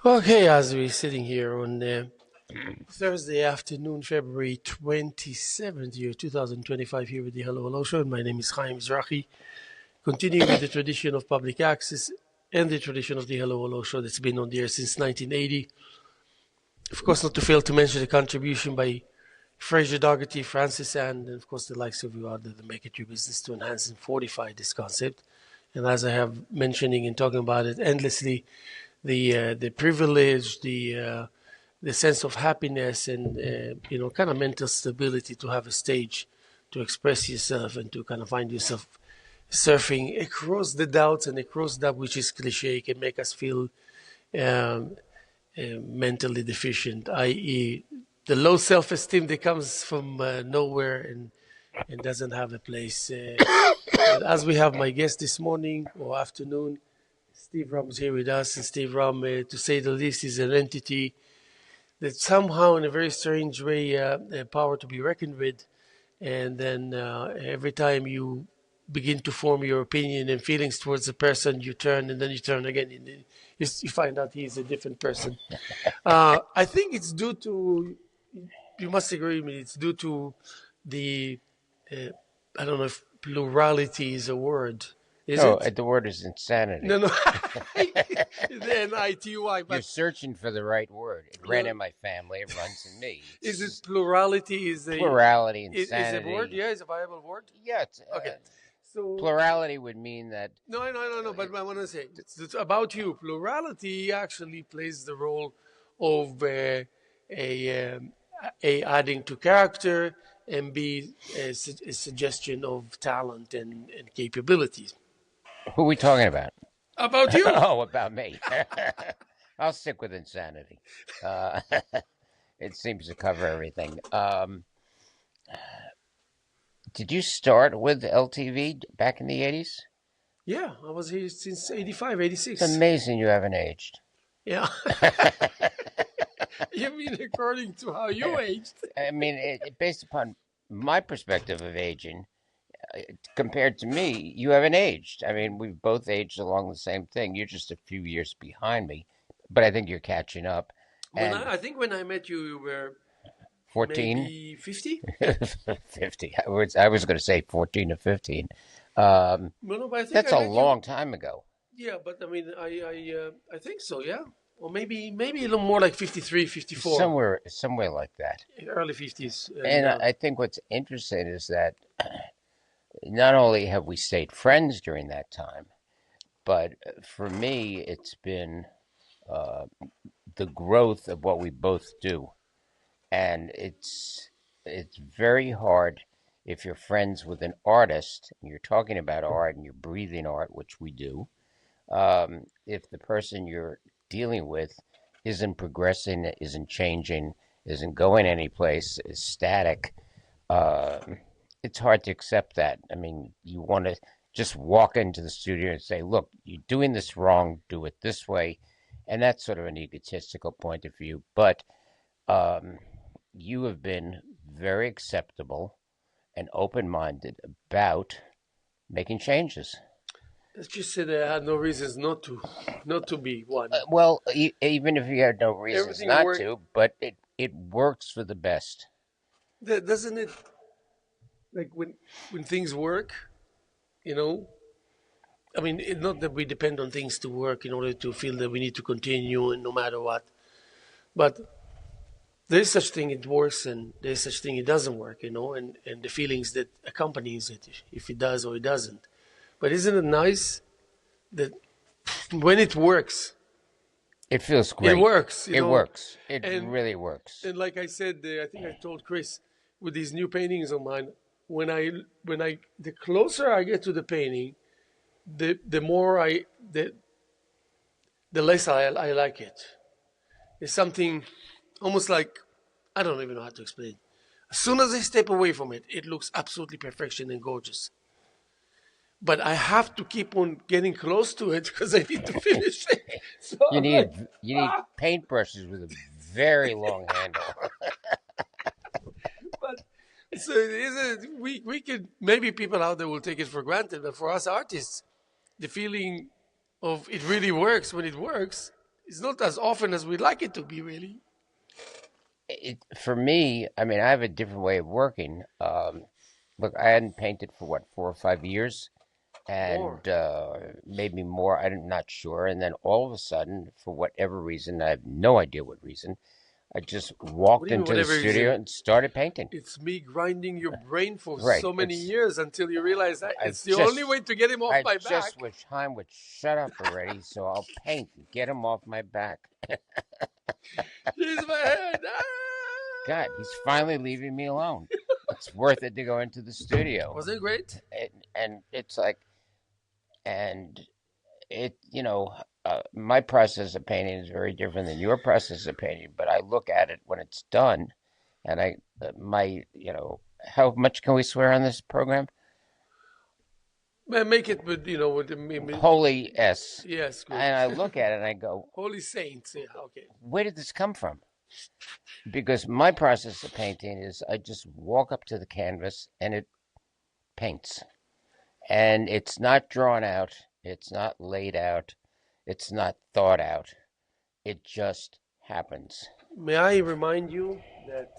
Okay, as we're sitting here on Thursday afternoon, February 27th, year 2025, here with the Hello Hello Show. And my name is Haim Mizrahi, continuing with the tradition of public access and the tradition of the Hello Hello Show that's been on the air since 1980. Of course, not to fail to mention the contribution by Fraser Dougherty, Francis and of course, the likes of you out there that make it your business to enhance and fortify this concept. And as I have mentioning and talking about it endlessly, the privilege, the sense of happiness, and kind of mental stability to have a stage to express yourself and to kind of find yourself surfing across the doubts and across that which is cliche can make us feel um, mentally deficient, i.e., the low self-esteem that comes from nowhere and doesn't have a place. As we have my guest this morning or afternoon, Steve Romm is here with us, and Steve Romm, to say the least, is an entity that somehow, in a very strange way, power to be reckoned with. And then every time you begin to form your opinion and feelings towards a person, you turn and then you turn again, and then you find out he's a different person. I think it's due to, you must agree with me, it's due to the, I don't know if plurality is a word. Is No, it? the word is insanity. No, no. N-I-T-Y. You're But searching for the right word. It ran in my family. It runs in me. is it plurality? Plurality, Is a word? insanity? Yeah, it's a viable word. Yeah, Okay. So plurality would mean that. no, no. But I want to say it's about you. Plurality actually plays the role of a adding to character and b a suggestion of talent and capabilities. Who are we talking about? About you. Oh, about me. I'll stick with insanity. Uh, it seems to cover everything. Did you start with LTV back in the 80s? Yeah, I was here since 85, 86. It's amazing you haven't aged. Yeah. You mean according to how you aged? I mean, based upon my perspective of aging, compared to me, you haven't aged. I mean, we've both aged along the same thing. You're just a few years behind me, but I think you're catching up. And I think when I met you, you were 14, maybe 50. 50. I was going to say 14 or 15. Um, No, but I think that's I a met you. long time ago. Yeah, but I mean, I think so. Yeah, or maybe a little more like 53, 54, Somewhere like that. early 50s. And I think what's interesting is that not only have we stayed friends during that time, but for me, it's been uh, the growth of what we both do, and it's very hard if you're friends with an artist and you're talking about art and you're breathing art, which we do. If the person you're dealing with isn't progressing, isn't changing, isn't going anyplace, is static, uh, it's hard to accept that. I mean, you want to just walk into the studio and say, look, you're doing this wrong, do it this way. And that's sort of an egotistical point of view. But um, you have been very acceptable and open minded about making changes. Let's just say that I had no reasons not to be one. Well, even if you had no reasons Everything not worked. to, but it works for the best. Doesn't it? Like when things work, you know. I mean, not that we depend on things to work in order to feel that we need to continue, and no matter what. But there's such thing it works, and there's such thing it doesn't work, and the feelings that accompanies it, if it does or it doesn't. But isn't it nice that when it works, It feels it great. works, It works. It and really works. and like I said, I think I told Chris with these new paintings of mine, when I the closer I get to the painting, the more the less I like it. It's something almost like I don't even know how to explain. As soon as I step away from it, it looks absolutely perfection and gorgeous. But I have to keep on getting close to it because I need to finish it. So You I'm like, need paintbrushes with a very long handle. but so we could maybe people out there will take it for granted, but for us artists, the feeling of it really works when it works It's not as often as we'd like it to be, really. For me, I mean, I have a different way of working. Look, I hadn't painted for what, 4 or 5 years, More. and maybe more. I'm not sure. And then all of a sudden, for whatever reason, I have no idea what reason, I just What walked do you mean, into the whatever studio reason? and started painting. It's me grinding your brain for Right. so many years until you realize that I've it's the only just way to get him off I my just back. wish Haim would shut up already, so I'll paint and get him off my back. Here's my head. God, he's finally leaving me alone. It's worth it to go into the studio. Was it great? And it's like, and my process of painting is very different than your process of painting, but I look at it when it's done, and how much can we swear on this program? Man, make it with, with Holy S. yes, good. And I look at it and I go, Holy Saints. Yeah, okay. where did this come from? Because my process of painting is I just walk up to the canvas and it paints. And it's not drawn out, it's not laid out, it's not thought out. It just happens. May I remind you that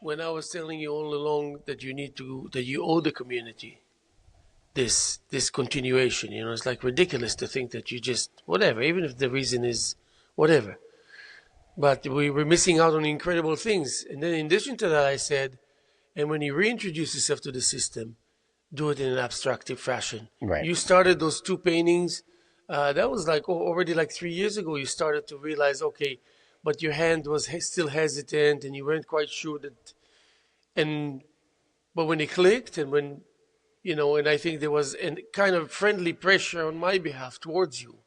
when I was telling you all along that you owe the community this continuation, it's like ridiculous to think that you just whatever, even if the reason is whatever. But we were missing out on incredible things. And then in addition to that, I said, and when you reintroduce yourself to the system, do it in an abstractive fashion. Right. You started those two paintings. That was like already like 3 years ago. You started to realize, okay, but your hand was still hesitant, and you weren't quite sure that. And but when it clicked, and when and I think there was a kind of friendly pressure on my behalf towards you,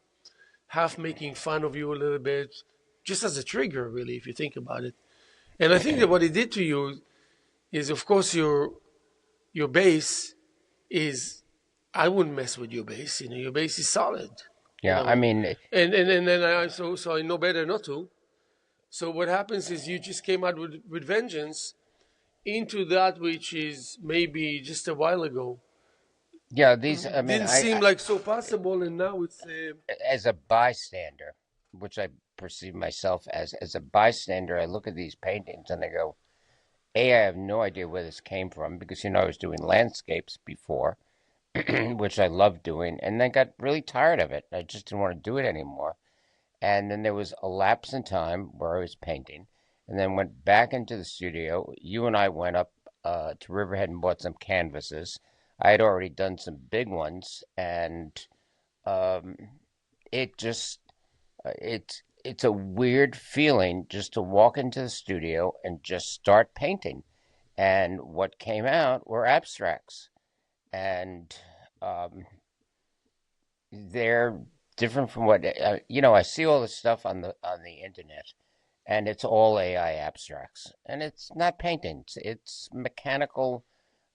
half making fun of you a little bit, just as a trigger, really, if you think about it. And I think that what it did to you is, of course, your base is. I wouldn't mess with your base. Your base is solid. Yeah, I mean, And then so I know better not to. So what happens is you just came out with vengeance into that which is maybe just a while ago yeah, these, I mean, didn't seem like so possible, and now it's as a bystander, which I perceive myself as a bystander, I look at these paintings and I go, A, I have no idea where this came from because, I was doing landscapes before, which I loved doing, and then got really tired of it. I just didn't want to do it anymore. And then there was a lapse in time where I was painting, and then went back into the studio. You and I went up to Riverhead and bought some canvases. I had already done some big ones, and um, it just it's a weird feeling just to walk into the studio and just start painting. And what came out were abstracts, and um, they're different from what I see all this stuff on the internet, and it's all AI abstracts, and it's not paintings. It's mechanical.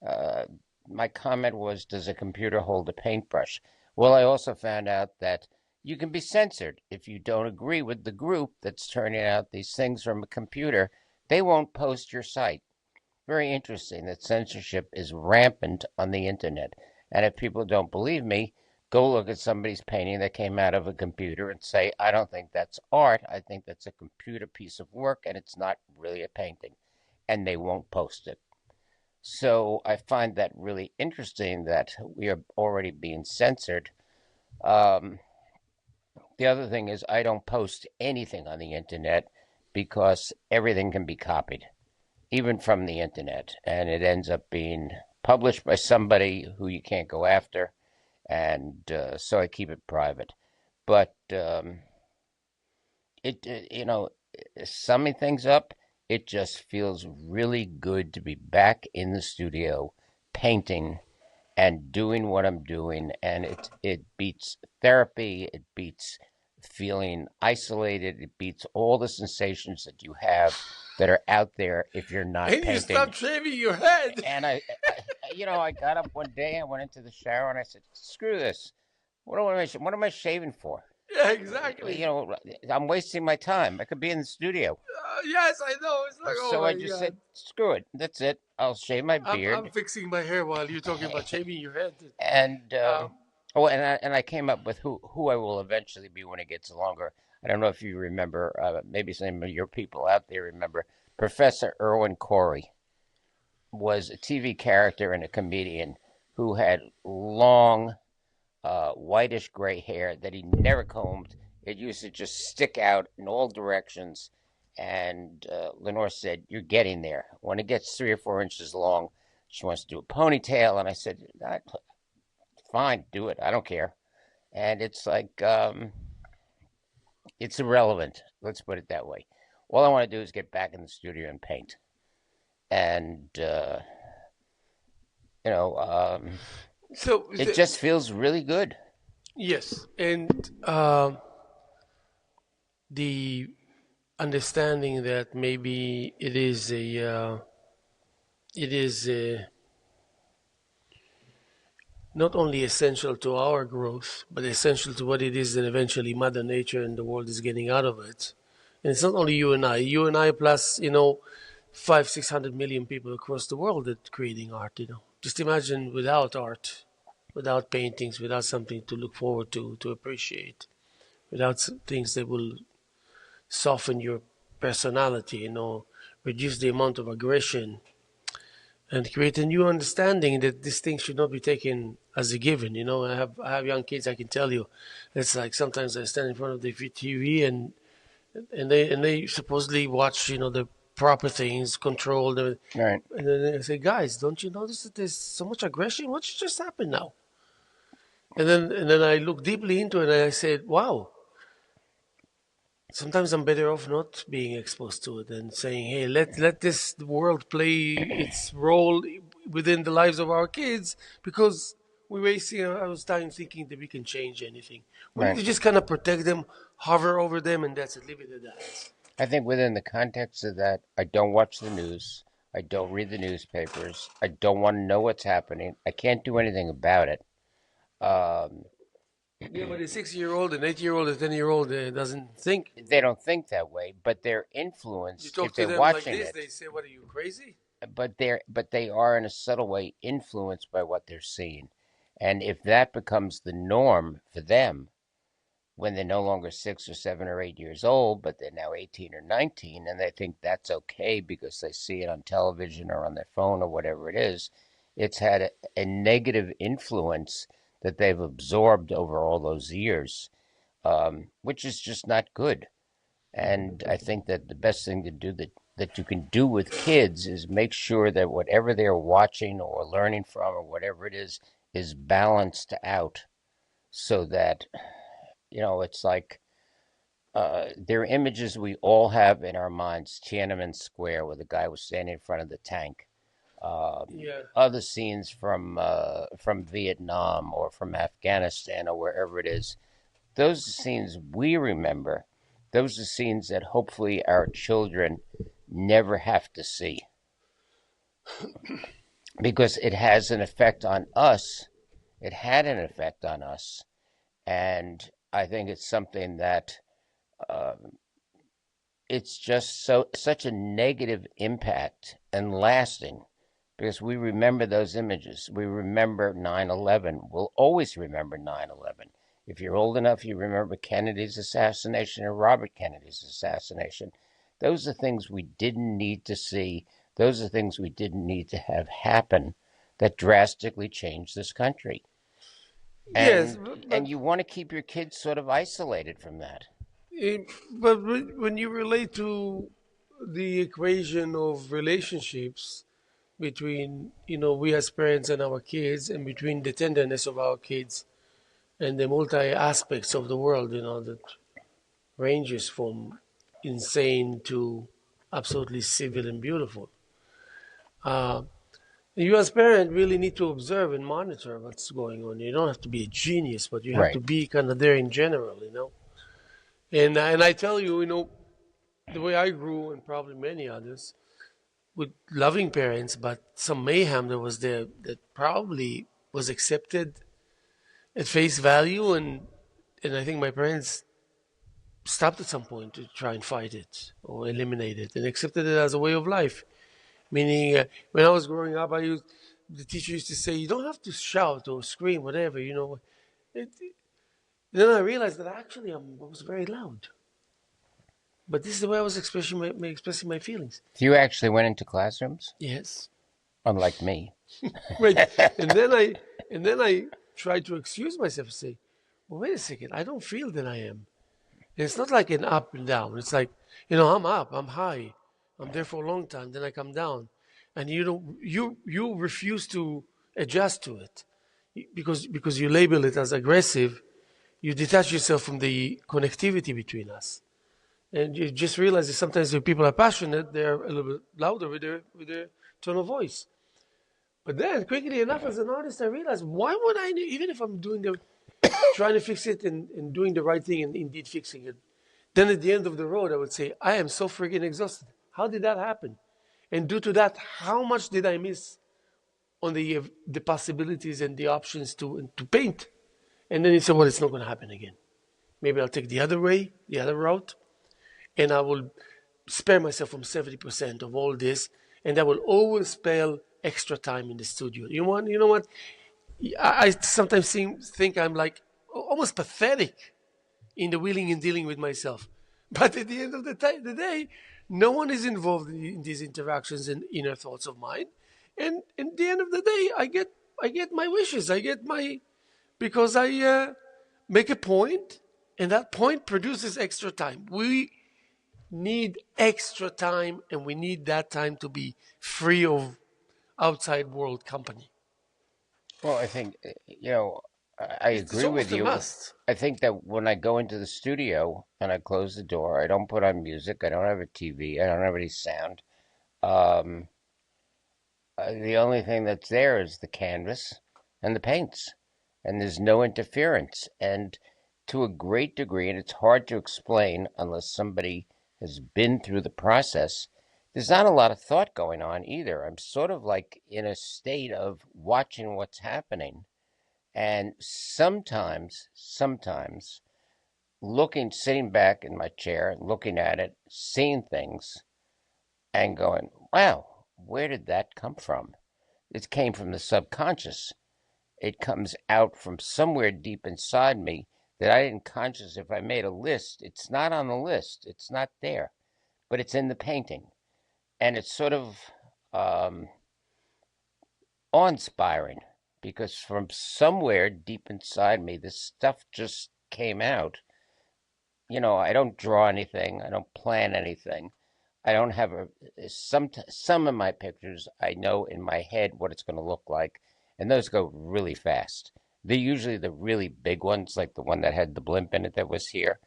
Uh, my comment was, does a computer hold a paintbrush? Well, I also found out that you can be censored if you don't agree with the group that's turning out these things from a computer. They won't post your site. Very interesting that censorship is rampant on the internet. And if people don't believe me, go look at somebody's painting that came out of a computer and say, I don't think that's art. I think that's a computer piece of work and it's not really a painting. And they won't post it. So I find that really interesting that we are already being censored. Um, the other thing is, I don't post anything on the internet because everything can be copied, even from the internet, and it ends up being published by somebody who you can't go after, and so I keep it private. But summing things up, it just feels really good to be back in the studio painting and doing what I'm doing, and it beats therapy, it beats feeling isolated, it beats all the sensations that you have that are out there if you're not and you painting. stop shaving your head. And I got up one day, I went into the shower, and I said, "Screw this! What am I shaving for? Yeah, exactly. I'm wasting my time. I could be in the studio." Yes, I know. It's like, oh So I my just god. said, "Screw it. That's it. I'll shave my I'm beard." fixing my hair while you're talking about shaving your head. And Um, Oh, and I came up with who I will eventually be when it gets longer. I don't know if you remember, maybe some of your people out there remember. Professor Irwin Corey was a TV character and a comedian who had long, whitish gray hair that he never combed. It used to just stick out in all directions. And Lenore said, "You're getting there. When it gets 3 or 4 inches long, she wants to do a ponytail." And I said, "Fine, do it. I don't care." And it's like it's irrelevant. Let's put it that way. All I want to do is get back in the studio and paint, and you know, So it just feels really good. yes, and the understanding that maybe it is not only essential to our growth, but essential to what it is that eventually Mother Nature and the world is getting out of it. And it's not only you and I plus, 600 million people across the world that creating art, Just imagine without art, without paintings, without something to look forward to appreciate, without things that will soften your personality, reduce the amount of aggression, and create a new understanding that this thing should not be taken as a given. I have young kids. I can tell you, it's like sometimes I stand in front of the TV and they supposedly watch the proper things, controlled, and Right. then I say, guys, don't you notice that there's so much aggression? What just happened now? And then I look deeply into it and I said, wow, sometimes I'm better off not being exposed to it and saying, "Hey, let this world play its role within the lives of our kids," because we're wasting our time thinking that we can change anything. We need Right. to just kind of protect them, hover over them, and that's it. Leave it at that. I think within the context of that, I don't watch the news. I don't read the newspapers. I don't want to know what's happening. I can't do anything about it. Um, Yeah, but a 6-year-old, an 8-year-old, a 10-year-old doesn't think. they don't think that way, but their You influence, talk if to they're them like watching this, it, they say, "What are you, crazy?" but they are in a subtle way influenced by what they're seeing, and if that becomes the norm for them, when they're no longer 6 or 7 or 8 years old, but they're now 18 or 19, and they think that's okay because they see it on television or on their phone or whatever it is, it's had a negative influence that they've absorbed over all those years, which is just not good. And I think that the best thing to do that you can do with kids is make sure that whatever they're watching or learning from or whatever it is balanced out so that it's like there are images we all have in our minds. Tiananmen Square, where the guy was standing in front of the tank. Yeah. Other scenes from Vietnam or from Afghanistan or wherever it is. Those are scenes we remember. Those are scenes that hopefully our children never have to see because it has an effect on us. It had an effect on us, and I think it's something that uh, it's just such a negative impact and lasting because we remember those images. We remember 9/11. We'll always remember 9/11. If you're old enough, you remember Kennedy's assassination or Robert Kennedy's assassination. Those are things we didn't need to see. Those are things we didn't need to have happen that drastically changed this country. Yes, And but and you want to keep your kids sort of isolated from that. but when you relate to the equation of relationships between we as parents and our kids, and between the tenderness of our kids and the multi aspects of the world, that ranges from insane to absolutely civil and beautiful. Uh, you as parent really need to observe and monitor what's going on. You don't have to be a genius, but you have to Right. be kind of there in general. And I tell you, the way I grew, and probably many others, with loving parents, but some mayhem that was there that probably was accepted at face value, and I think my parents stopped at some point to try and fight it or eliminate it, and accepted it as a way of life. Meaning, when I was growing up, the teacher used to say, "You don't have to shout or scream, whatever. It, then I realized that actually I was very loud. But this is the way I was expressing my feelings. So you actually went into classrooms, Yes. unlike me. Right. And then I tried to excuse myself and say, well, wait a second, I don't feel that I am. And it's not like an up and down. It's like, I'm up, I'm high, I'm there for a long time, then I come down. And you refuse to adjust to it. Because you label it as aggressive, you detach yourself from the connectivity between us. And you just realize that sometimes when people are passionate, they're a little bit louder with their tone of voice. But then, quickly enough, as an artist, I realized why would I, even if I'm trying to fix it and doing the right thing and indeed fixing it, then at the end of the road, I would say, I am so freaking exhausted. How did that happen? And due to that, how much did I miss on the possibilities and the options to paint? And then you say, well, it's not going to happen again. Maybe I'll take the other way, the other route, and I will spare myself from 70% of all this, and I will always spare extra time in the studio. You know what? I sometimes think I'm like almost pathetic in the wheeling and dealing with myself. But at the end of the day, no one is involved in these interactions and inner thoughts of mine. And at the end of the day, I get my wishes. I get my because I make a point, and that point produces extra time. We need extra time, and we need that time to be free of outside world company. Well, I think, I It's agree with almost a you. must. I think that when I go into the studio and I close the door, I don't put on music, I don't have a TV, I don't have any sound. Um, the only thing that's there is the canvas and the paints, and there's no interference. And to a great degree, and it's hard to explain unless somebody has been through the process, there's not a lot of thought going on either. I'm sort of like in a state of watching what's happening. And sometimes sitting back in my chair, looking at it, seeing things, and going, wow, where did that come from? It came from the subconscious. It comes out from somewhere deep inside me that I didn't conscious. If I made a list, it's not on the list. It's not there, but it's in the painting, and it's sort of um, awe-inspiring because from somewhere deep inside me, this stuff just came out. I don't draw anything. I don't plan anything. I don't have some of my pictures. I know in my head what it's going to look like, and those go really fast. They're usually the really big ones, like the one that had the blimp in it that was here.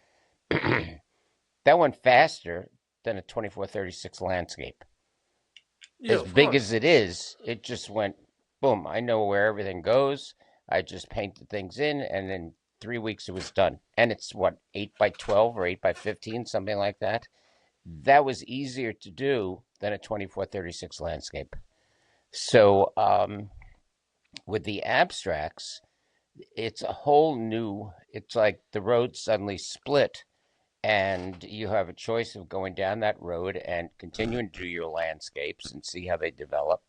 That went faster than a 2436 landscape. Yeah, As of big as course. it is, it just went boom. I know where everything goes. I just painted things in, and in 3 weeks it was done. And it's what, 8 by 12 or 8 by 15, something like that. That was easier to do than a 2436 landscape. So with the abstracts, it's a whole new, it's like the road suddenly split, and you have a choice of going down that road and continuing to do your landscapes and see how they develop,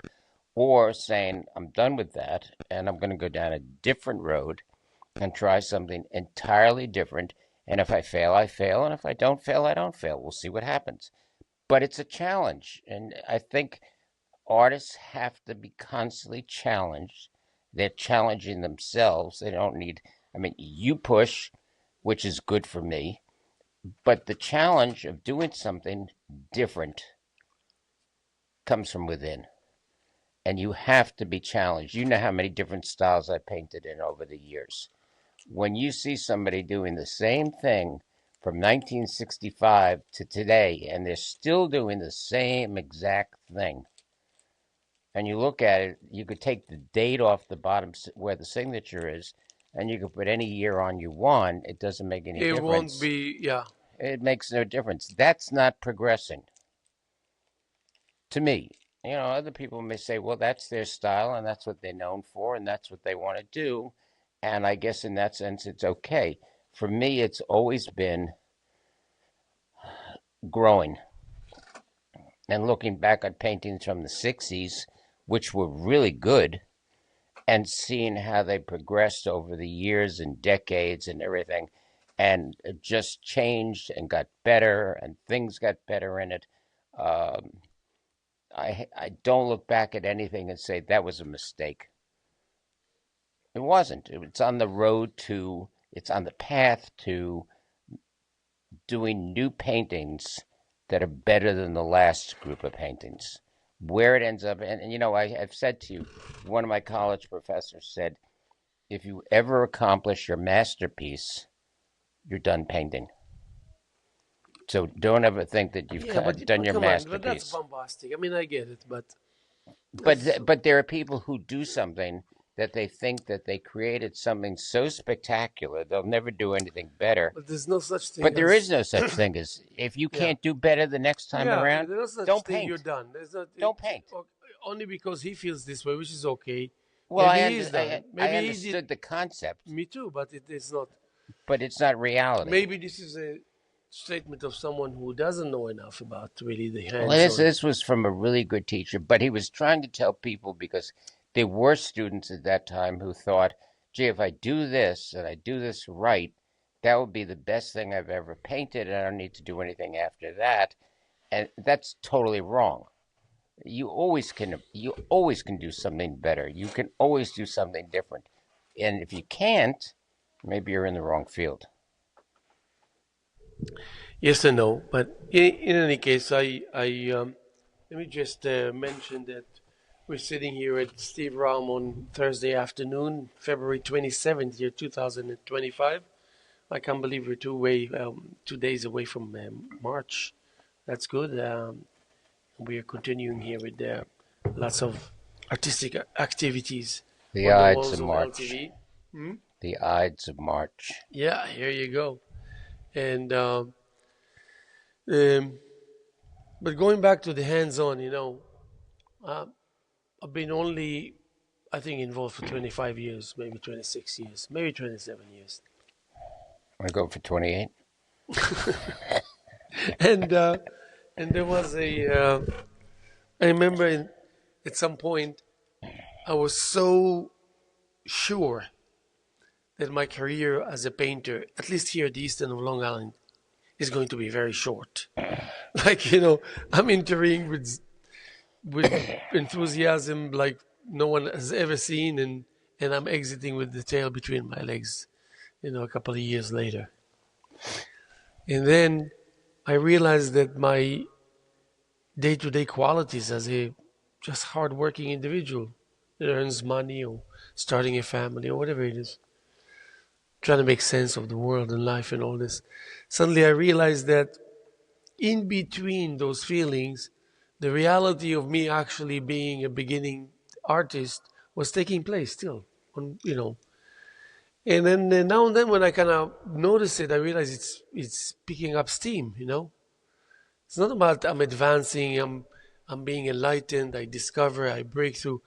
or saying, I'm done with that and I'm going to go down a different road and try something entirely different. And if I fail, I fail. And if I don't fail, I don't fail. We'll see what happens. But it's a challenge. And I think artists have to be constantly challenged. They're challenging themselves. They don't need, I mean, you push, which is good for me, but the challenge of doing something different comes from within. And you have to be challenged. You know how many different styles I painted in over the years. When you see somebody doing the same thing from 1965 to today, and they're still doing the same exact thing, and you look at it, you could take the date off the bottom where the signature is, and you could put any year on you want. It doesn't make any It won't difference. be, yeah. It makes no difference. That's not progressing to me. Other people may say, well, that's their style and that's what they're known for and that's what they want to do. And I guess in that sense, it's okay. For me, it's always been growing and looking back at paintings from the 60s, which were really good, and seeing how they progressed over the years and decades and everything, and it just changed and got better, and things got better in it. Um, I don't look back at anything and say that was a mistake. It wasn't. It's on the road to. It's on the path to doing new paintings that are better than the last group of paintings. Where it ends up, and you know, I've said to you, one of my college professors said, if you ever accomplish your masterpiece, you're done painting. So don't ever think that you've Yeah, done but your come on, but that's masterpiece. bombastic. I mean, I get it, but But that's but there are people who do something that they think that they created something so spectacular they'll never do anything better. but there's no such thing But there is as no such thing as if you yeah. can't do better the next time Yeah, around, there's no such don't thing. You're paint. done. There's not Don't paint. only because he feels this way, which is okay. Well, Maybe he's done. I Maybe he did. understood the concept, Me too, but it is not. but it's not reality. Maybe this is a statement of someone who doesn't know enough about really the Well, hands-on. this was from a really good teacher, but he was trying to tell people because there were students at that time who thought, gee, if I do this and I do this right, that would be the best thing I've ever painted, and I don't need to do anything after that. And that's totally wrong. You always can do something better. You can always do something different. And if you can't, maybe you're in the wrong field. Yes and no, but in any case, let me just mention that we're sitting here at Steve Romm on Thursday afternoon, February 27th, year 2025. I can't believe we're 2 days away from March. That's good. We are continuing here with lots of artistic activities The on the Ides of walls of March. LTV. Hmm? The Ides of March. Yeah, here you go. And um, but going back to the hands-on, uh, I've been only, I think, involved for 25 years, maybe 26 years, maybe 27 years. Want to go for 28? And there was I remember at some point I was so sure that my career as a painter, at least here at the eastern of Long Island, is going to be very short. Like, I'm entering with enthusiasm like no one has ever seen, and I'm exiting with the tail between my legs, a couple of years later. And then I realized that my day-to-day qualities as a just hard-working individual that earns money or starting a family or whatever it is, trying to make sense of the world and life and all this. Suddenly I realized that in between those feelings, the reality of me actually being a beginning artist was taking place still. And then now and then when I kind of notice it, I realize it's picking up steam. It's not about I'm advancing, I'm being enlightened, I discover, I break through.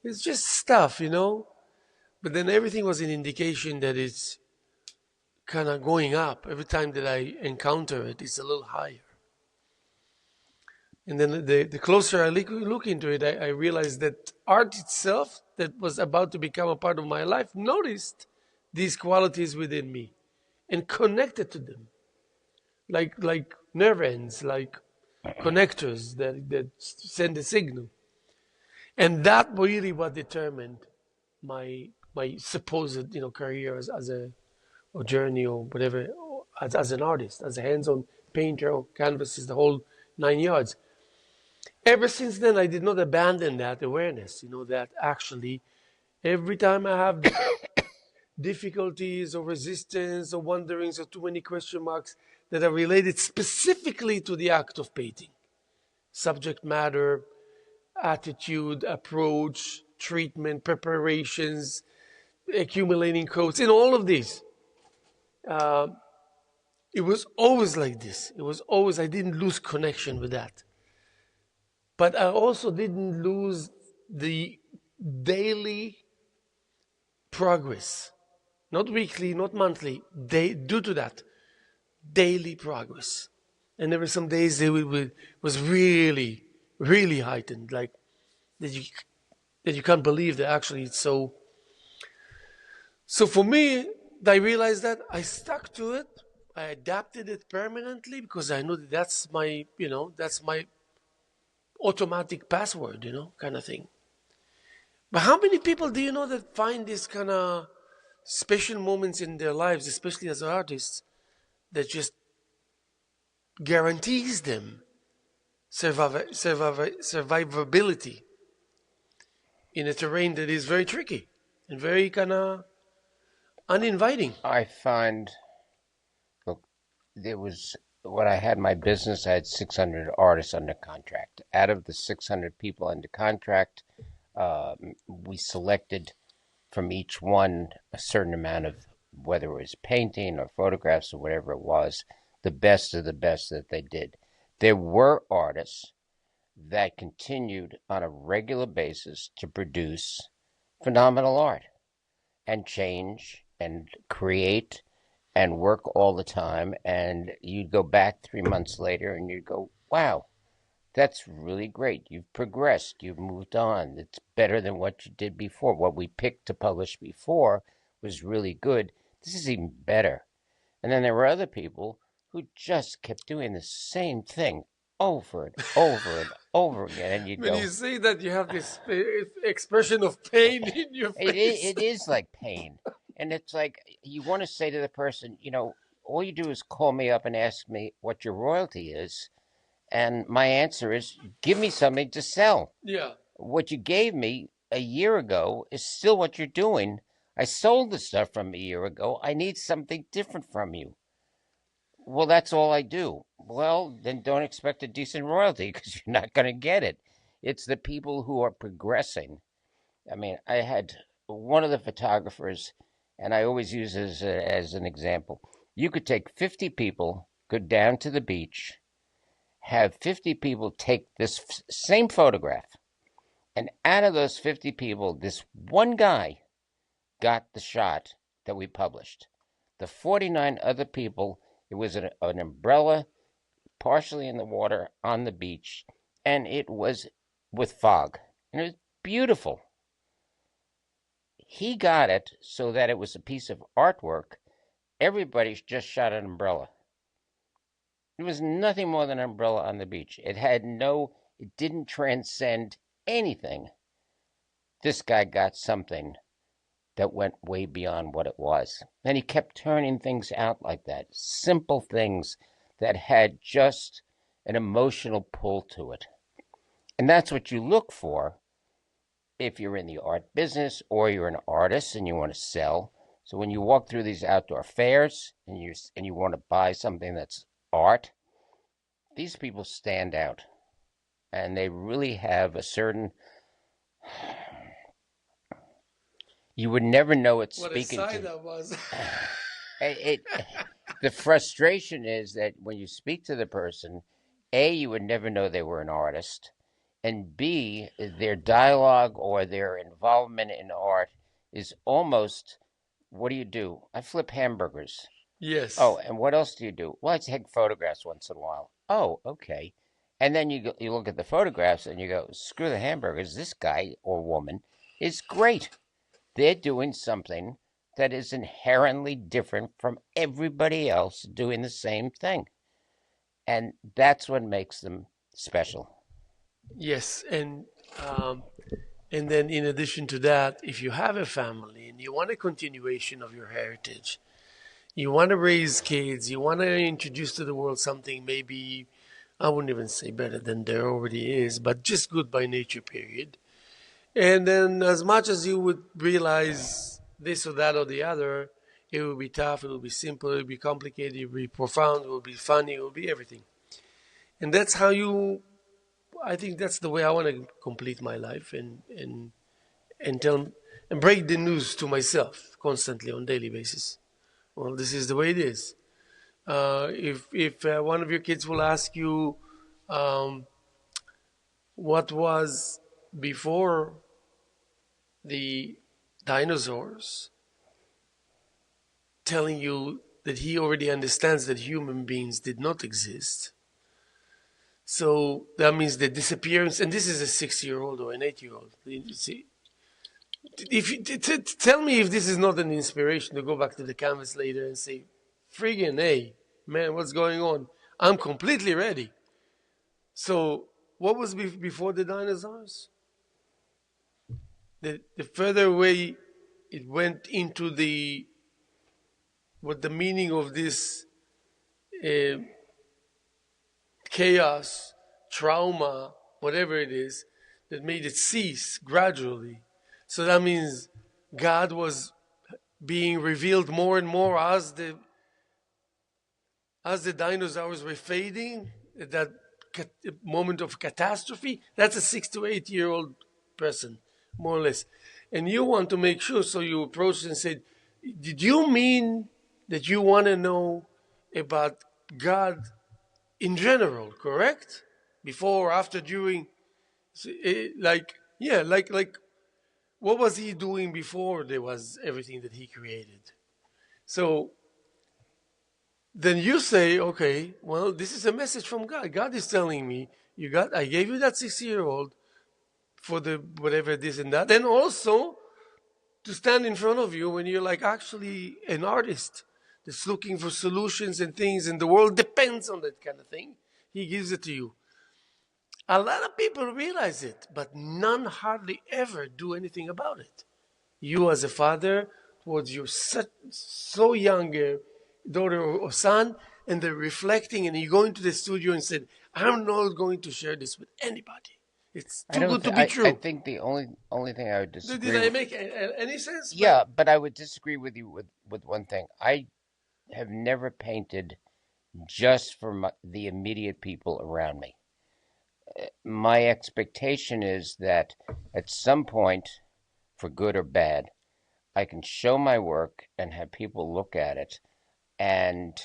It's just stuff. But then everything was an indication that it's kind of going up. Every time that I encounter it, it's a little higher. And then the closer I look into it, I realize that art itself, that was about to become a part of my life, noticed these qualities within me and connected to them, like nerve ends, like connectors that send a signal. And that really what determined my supposed career as a or journey or whatever, as an artist, as a hands-on painter or canvases, the whole 9 yards. Ever since then, I did not abandon that awareness, that actually every time I have difficulties or resistance or wonderings or too many question marks that are related specifically to the act of painting, subject matter, attitude, approach, treatment, preparations, accumulating codes, in all of these, it was always like this. It was always, I didn't lose connection with that. But I also didn't lose the daily progress. Not weekly, not monthly. Due to that, daily progress. And there were some days that was really, really heightened, like that you can't believe that actually it's so So for me, I realized that I stuck to it. I adapted it permanently because I know that that's my, that's my automatic password, kind of thing. But how many people do you know that find this kind of special moments in their lives, especially as artists, that just guarantees them survivability in a terrain that is very tricky and very kind of uninviting? I find, look, there was when I had my business, I had 600 artists under contract. Out of the 600 people under contract, we selected from each one a certain amount of, whether it was painting or photographs or whatever it was, the best of the best that they did. There were artists that continued on a regular basis to produce phenomenal art and change and create and work all the time. And you'd go back 3 months later and you'd go, wow, that's really great. You've progressed. You've moved on. It's better than what you did before. What we picked to publish before was really good. This is even better. And then there were other people who just kept doing the same thing over and over and over again. And you'd When you go, say that, you have this expression of pain in your face. it is like pain. And it's like you want to say to the person, all you do is call me up and ask me what your royalty is. And my answer is, give me something to sell. Yeah. What you gave me a year ago is still what you're doing. I sold the stuff from a year ago. I need something different from you. Well, that's all I do. Well, then don't expect a decent royalty because you're not going to get it. It's the people who are progressing. I mean, I had one of the photographers, and I always use as an example. You could take 50 people, go down to the beach, have 50 people take this same photograph. And out of those 50 people, this one guy got the shot that we published. The 49 other people, it was an umbrella partially in the water on the beach, and it was with fog. And it was beautiful. He got it so that it was a piece of artwork. Everybody just shot an umbrella. It was nothing more than an umbrella on the beach. It didn't transcend anything. This guy got something that went way beyond what it was. And he kept turning things out like that. Simple things that had just an emotional pull to it. And that's what you look for if you're in the art business or you're an artist and you want to sell. So when you walk through these outdoor fairs and you want to buy something that's art, these people stand out and they really have a certain, you would never know it's What a speaking sigh to. that was. it, the frustration is that when you speak to the person, A, you would never know they were an artist, and B, their dialogue or their involvement in art is almost, what do you do? I flip hamburgers. Oh, Yes. and what else do you do? Well, I take photographs once in a while. Oh, okay. And then you look at the photographs and you go, screw the hamburgers. This guy or woman is great. They're doing something that is inherently different from everybody else doing the same thing. And that's what makes them special. Yes. And then in addition to that, if you have a family and you want a continuation of your heritage, you want to raise kids, you want to introduce to the world something maybe, I wouldn't even say better than there already is, but just good by nature, period. And then as much as you would realize this or that or the other, it will be tough, it will be simple, it will be complicated, it will be profound, it will be funny, it will be everything. And that's how I think that's the way I want to complete my life and tell and break the news to myself constantly on a daily basis. Well, this is the way it is. If one of your kids will ask you um, what was before the dinosaurs, telling you that he already understands that human beings did not exist. So that means the disappearance, and this is a 6-year-old or an 8-year-old. You see, If you, tell me if this is not an inspiration to go back to the canvas later and say, friggin' hey, man, what's going on? I'm completely ready. So, what was before the dinosaurs? The further away it went into the what the meaning of this uh, chaos, trauma, whatever it is, that made it cease gradually. So that means God was being revealed more and more as the dinosaurs were fading. That moment of catastrophe. That's a 6 to 8 year old person, more or less. And you want to make sure, so you approached and said, "Did you mean that you want to know about God in general, correct? Before, after, during, like yeah, like what was he doing before there was everything that he created?" So then you say, okay, well, this is a message from God. God is telling me, I gave you that 6 year old for the whatever this and that, and also to stand in front of you when you're like actually an artist that's looking for solutions and things, and the world depends on that kind of thing. He gives it to you. A lot of people realize it, but none hardly ever do anything about it. You, as a father, towards your so younger daughter or son, and they're reflecting, and you go into the studio and said, "I'm not going to share this with anybody. It's I too don't. good to be I true." think the only thing I would Did disagree. I make any sense? But Yeah, but I would disagree with you with one thing. I have never painted just for the immediate people around me. My expectation is that at some point, for good or bad, I can show my work and have people look at it, and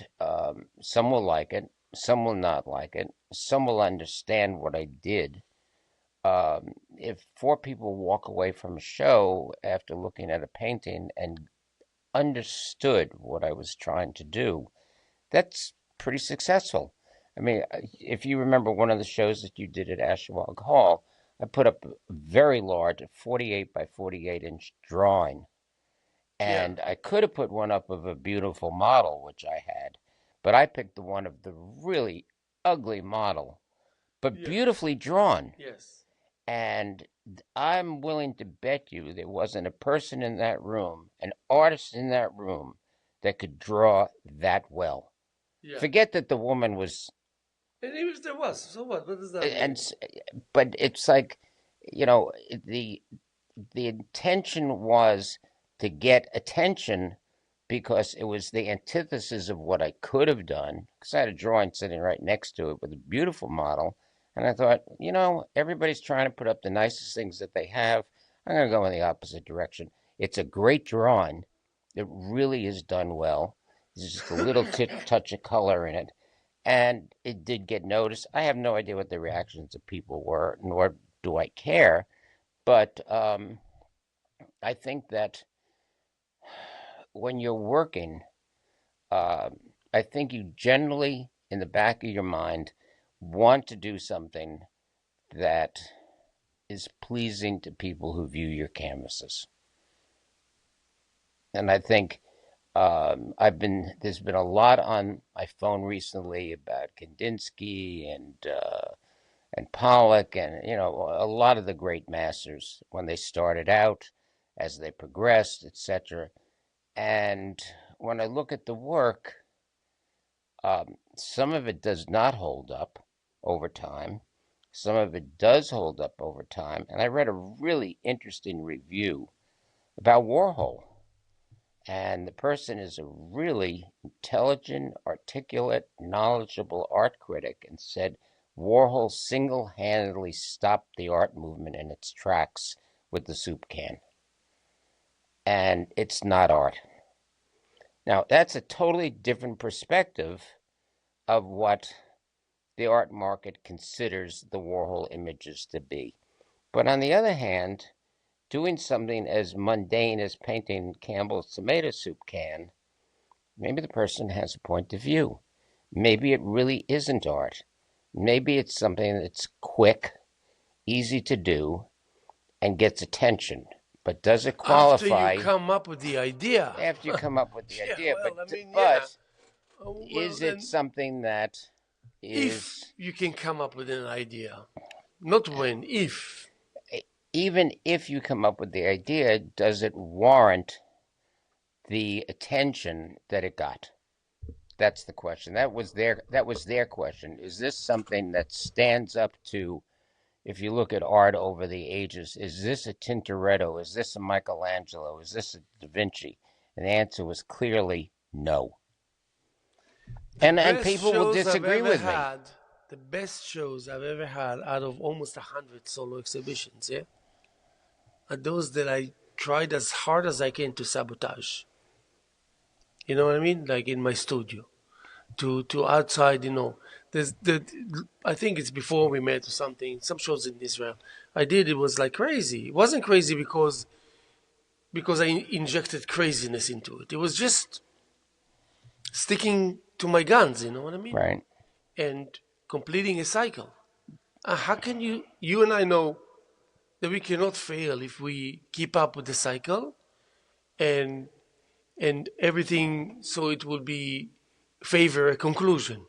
some will like it, some will not like it, some will understand what I did. If four people walk away from a show after looking at a painting and understood what I was trying to do, that's pretty successful. I mean, if you remember one of the shows that you did at Ashwag Hall, I put up a very large 48 by 48-inch drawing. yeah, And I could have put one up of a beautiful model, which I had, but I picked the one of the really ugly model, but yeah, beautifully drawn. yes, And I'm willing to bet you there wasn't a person in that room, an artist in that room, that could draw that well. yeah. Forget that the woman was, And even if there was, so what? What does that and mean? but it's like, you know, the intention was to get attention because it was the antithesis of what I could have done. Because I had a drawing sitting right next to it with a beautiful model. And I thought, everybody's trying to put up the nicest things that they have. I'm going to go in the opposite direction. It's a great drawing. It really is done well. There's just a little touch of color in it. And it did get noticed. I have no idea what the reactions of people were, nor do I care. But I think that when you're working, uh, I think you generally, in the back of your mind, want to do something that is pleasing to people who view your canvases. And I think there's been a lot on my phone recently about Kandinsky and Pollock, and a lot of the great masters when they started out, as they progressed, etc. And when I look at the work, some of it does not hold up over time. Some of it does hold up over time. And I read a really interesting review about Warhol. And the person is a really intelligent, articulate, knowledgeable art critic, and said Warhol single handedly stopped the art movement in its tracks with the soup can. And it's not art. Now, that's a totally different perspective of what the art market considers the Warhol images to be. But on the other hand, doing something as mundane as painting Campbell's tomato soup can, maybe the person has a point of view. Maybe it really isn't art. Maybe it's something that's quick, easy to do, and gets attention. But does it After you qualify come up with the idea. after you come up with the Yeah, idea? well, I mean, yeah. But Well, is it then, something that if is you can come up with an idea, not when, if. even if you come up with the idea, does it warrant the attention that it got? That's the question. That was their question. Is this something that stands up to, if you look at art over the ages, is this a Tintoretto? Is this a Michelangelo? Is this a Da Vinci? And the answer was clearly no. The And best people will shows I've disagree ever with me. had, the best shows I've ever had out of almost 100 solo exhibitions, yeah, are those that I tried as hard as I can to sabotage. You know what I mean? Like in my studio, to outside. There's the. I think it's before we met or something. Some shows in Israel I did. It was like crazy. It wasn't crazy because I injected craziness into it. It was just sticking to my guns. You know what I mean? Right. And completing a cycle. How can you and I know that we cannot fail if we keep up with the cycle and everything, so it will be favor a conclusion,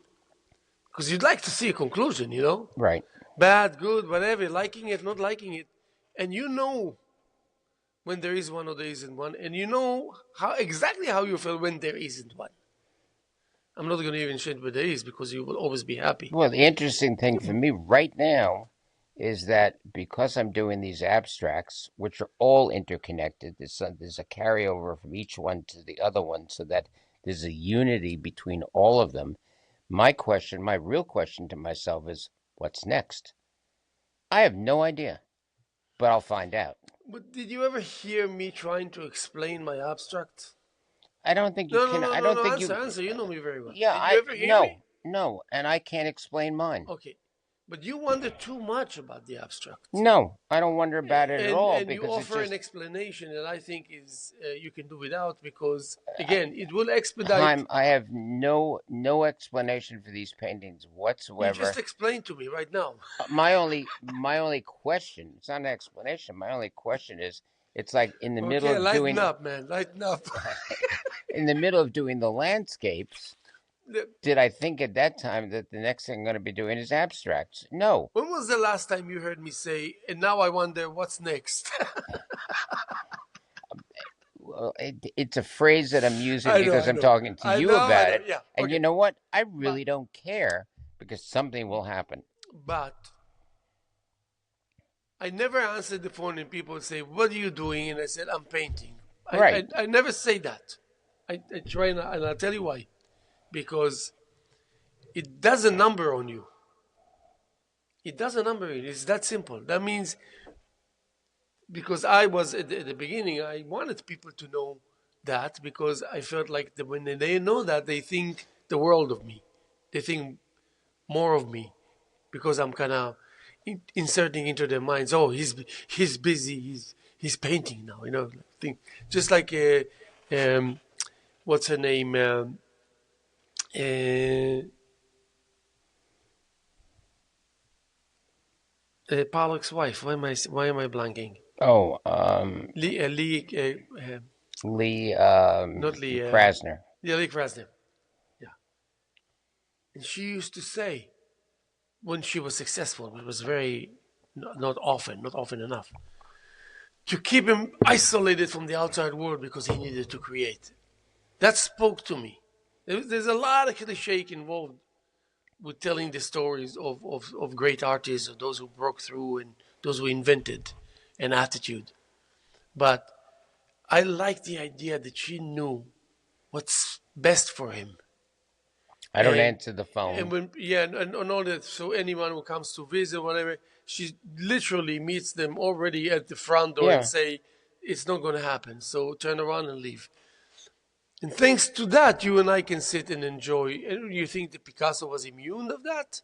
because you'd like to see a conclusion, Right. bad, good, whatever, liking it, not liking it, and when there is one or there isn't one, and exactly how you feel when there isn't one. I'm not going to even share what there is, because you will always be happy. Well, the interesting thing for me right now is that because I'm doing these abstracts, which are all interconnected, there's a carryover from each one to the other one, so that there's a unity between all of them. My real question to myself is, what's next? I have no idea, but I'll find out. But did you ever hear me trying to explain my abstract? I don't think you No, no, can. no, I no, don't no. think Answer, you. answer. You know me very well. Yeah, Did you ever hear me? no, and I can't explain mine. Okay, but you wonder too much about the abstract. No, I don't wonder about it at all And you because it's offer just an explanation that I think is you can do without, because again it will expedite. Haim, I have no explanation for these paintings You whatsoever. just explained to me right now. My only question, it's not an explanation. My only question is, it's like in the middle Okay, of lighten doing up, man, lighten up. in the middle of doing the landscapes, did I think at that time that the next thing I'm going to be doing is abstracts? No. When was the last time you heard me say, and now I wonder what's next? Well, it's a phrase that I'm using I know, because I I'm know. talking to I you know, about it. yeah. And Okay. you know what? I really don't care because something will happen. But I never answered the phone and people say, "What are you doing?" And I said, "I'm painting." Right. I never say that. I try, and I'll tell you why. Because it does a number on you. It does a number on you. It's that simple. That means, because I was at the beginning, I wanted people to know that, because I felt like that when they know that, they think the world of me. They think more of me, because I'm kind of inserting into their minds. Oh, he's busy. He's painting now. Think just like what's her name? Pollock's wife. Why am I blanking? Oh, Lee Not Lee. Krasner. Yeah, Lee Krasner. Yeah, and she used to say, when she was successful, it was very not often enough, to keep him isolated from the outside world because he needed to create. That spoke to me. There's a lot of cliche involved with telling the stories of great artists, of those who broke through and those who invented an attitude. But I like the idea that she knew what's best for him. I don't And- answer the phone. and all that. So anyone who comes to visit, whatever, she literally meets them already at the front door Yeah. and say, "It's not going to happen. So turn around and leave." And thanks to that, you and I can sit and enjoy. And you think that Picasso was immune of that?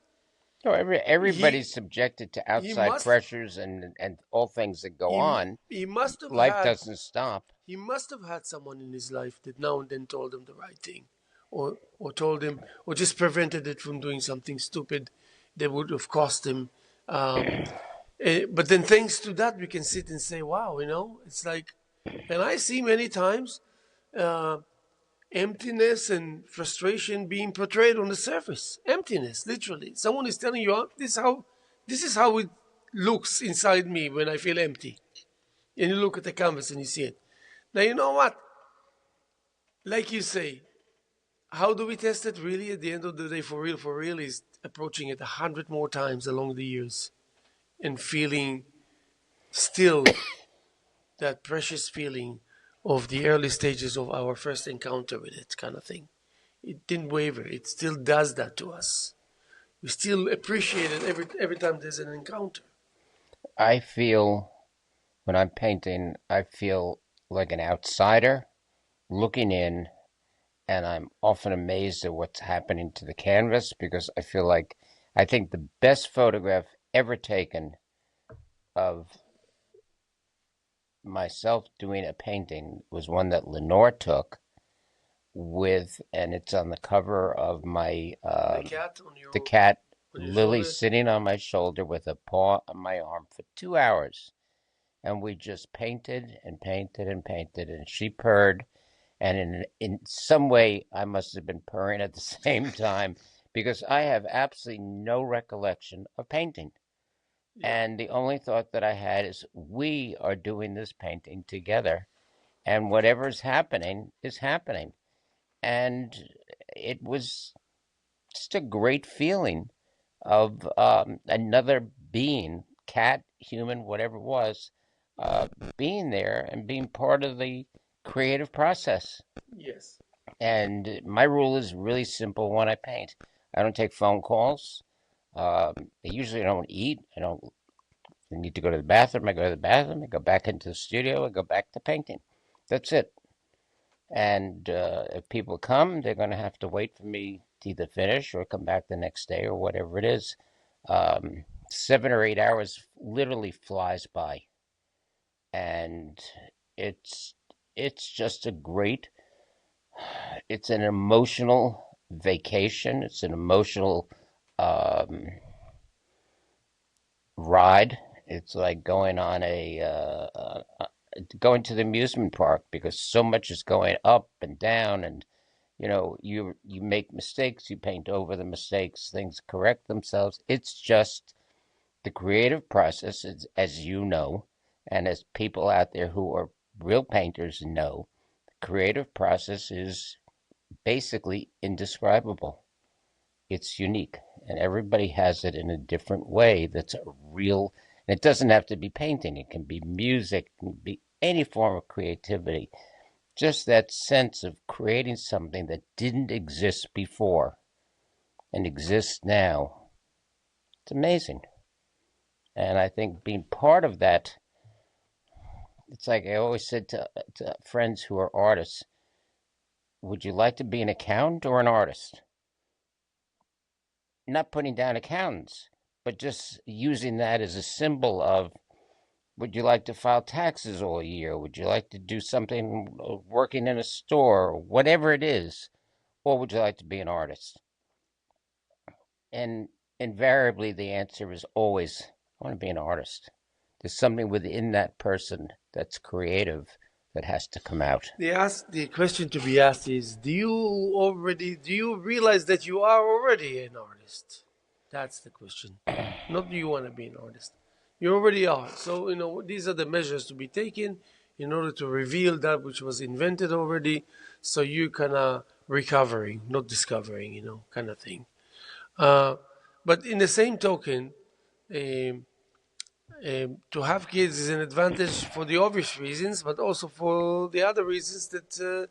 No, everybody's subjected to outside must- pressures and all things that go on. He must have Life had. doesn't stop. He must have had someone in his life that now and then told him the right thing, or told him, or just prevented it from doing something stupid that would have cost him But then thanks to that, we can sit and say, wow, it's like, and I see many times uh, emptiness and frustration being portrayed on the surface. Emptiness, literally. Someone is telling you, "Oh, this is how it looks inside me when I feel empty." And you look at the canvas and you see it. Now you know what? Like you say, how do we test it really at the end of the day for real is approaching it 100 more times along the years and feeling still that precious feeling of the early stages of our first encounter with it, kind of thing. It didn't waver. It still does that to us. We still appreciate it every time there's an encounter. I feel when I'm painting, I feel like an outsider looking in, and I'm often amazed at what's happening to the canvas because I think the best photograph ever taken of myself doing a painting was one that Lenore took and it's on the cover of The cat the cat on your Lily shoulder. sitting on my shoulder with a paw on my arm for 2 hours. And we just painted and painted and painted, and she purred. And in some way, I must have been purring at the same time because I have absolutely no recollection of painting. Yeah. And the only thought that I had is, we are doing this painting together, and whatever's happening is happening. And it was just a great feeling of another being, cat, human, whatever it was, uh, being there and being part of the creative process. Yes. And my rule is really simple when I paint. I don't take phone calls. I usually don't eat. I need to go to the bathroom. I go to the bathroom. I go back into the studio. I go back to painting. That's it. And if people come, they're going to have to wait for me to either finish or come back the next day or whatever it is. 7 or 8 hours literally flies by, and it's it's just a great. It's an emotional vacation. It's an emotional um, ride. It's like going to the amusement park because so much is going up and down, and you make mistakes, you paint over the mistakes, things correct themselves. It's just the creative process, is, as you know, and as people out there who are real painters know, the creative process is basically indescribable. It's unique, and everybody has it in a different way. That's a real. And it doesn't have to be painting. It can be music. It can be any form of creativity. Just that sense of creating something that didn't exist before and exists now. It's amazing. And I think being part of that, it's like I always said to friends who are artists, would you like to be an accountant or an artist? Not putting down accountants, but just using that as a symbol of, would you like to file taxes all year? Would you like to do something working in a store, whatever it is? Or would you like to be an artist? And invariably, the answer is always, I want to be an artist. There's something within that person that's creative that has to come out. The question to be asked is, do you realize that you are already an artist? That's the question. Not do you want to be an artist. You already are. So, these are the measures to be taken in order to reveal that which was invented already, so you kind of recovering, not discovering, kind of thing. Uh, but in the same token, um, to have kids is an advantage for the obvious reasons, but also for the other reasons that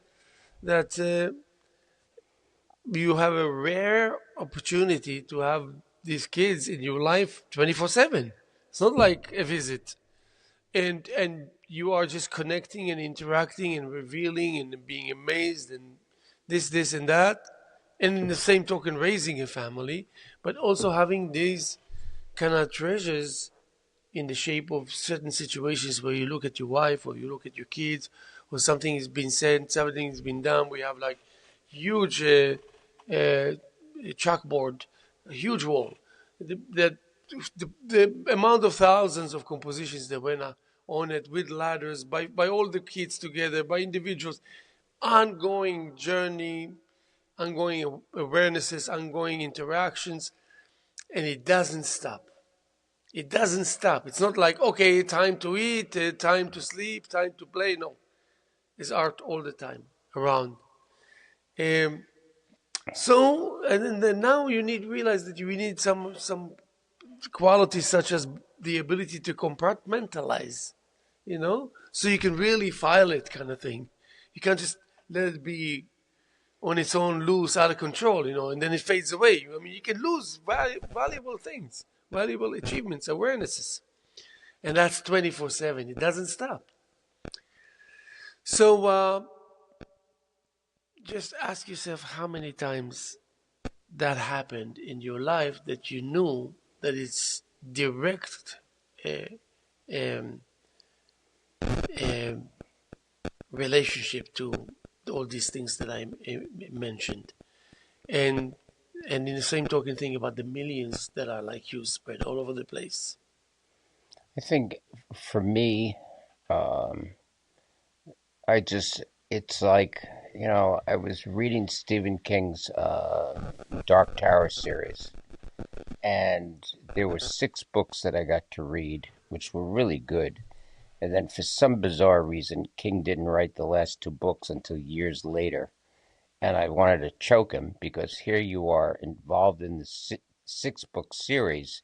you have a rare opportunity to have these kids in your life 24/7. It's not like a visit, and you are just connecting and interacting and revealing and being amazed and this and that, and in the same token raising a family, but also having these kind of treasures in the shape of certain situations where you look at your wife or you look at your kids or something has been said, something has been done. We have like huge chalkboard, a huge wall that the amount of thousands of compositions that went on it with ladders by all the kids together, by individuals, ongoing journey, ongoing awarenesses, ongoing interactions, and it doesn't stop. It doesn't stop. It's not like, okay, time to eat, time to sleep, time to play. No, it's art all the time around. Um, and then now you need to realize that you need some qualities such as the ability to compartmentalize, so you can really file it, kind of thing. You can't just let it be on its own, loose, out of control, and then it fades away. I mean, you can lose valuable things, valuable achievements, awarenesses, and that's 24/7. It doesn't stop. So just ask yourself how many times that happened in your life that you knew that it's direct uh, um, um, relationship to all these things that I mentioned, and in the same token, think about the millions that are like you, spread all over the place. I think for me, um, it's like, I was reading Stephen King's Dark Tower series, and there were 6 books that I got to read, which were really good. And then for some bizarre reason, King didn't write the last 2 books until years later. And I wanted to choke him because here you are involved in the 6-book series,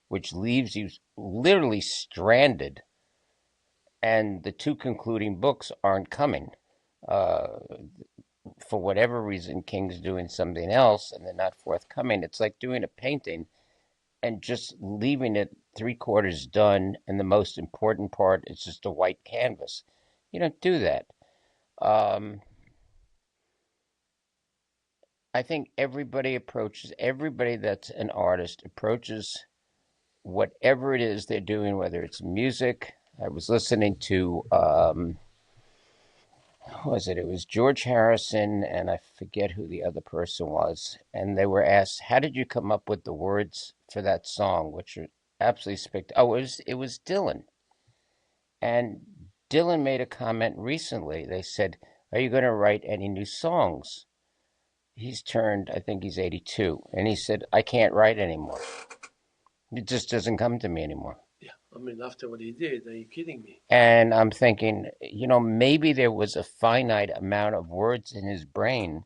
which leaves you literally stranded, and the 2 concluding books aren't coming. Uh, for whatever reason, King's doing something else and they're not forthcoming. It's like doing a painting and just leaving it 3/4 done, and the most important part is just a white canvas. You don't do that. Um, I think everybody that's an artist approaches whatever it is they're doing, whether it's music. I was listening to, who was it? It was George Harrison, and I forget who the other person was. And they were asked, "How did you come up with the words for that song?" Which are absolutely spectacular. Oh, it was Dylan, and Dylan made a comment recently. They said, "Are you going to write any new songs?" I think he's 82, and he said, "I can't write anymore. It just doesn't come to me anymore." Yeah, I mean, after what he did, are you kidding me? And I'm thinking, maybe there was a finite amount of words in his brain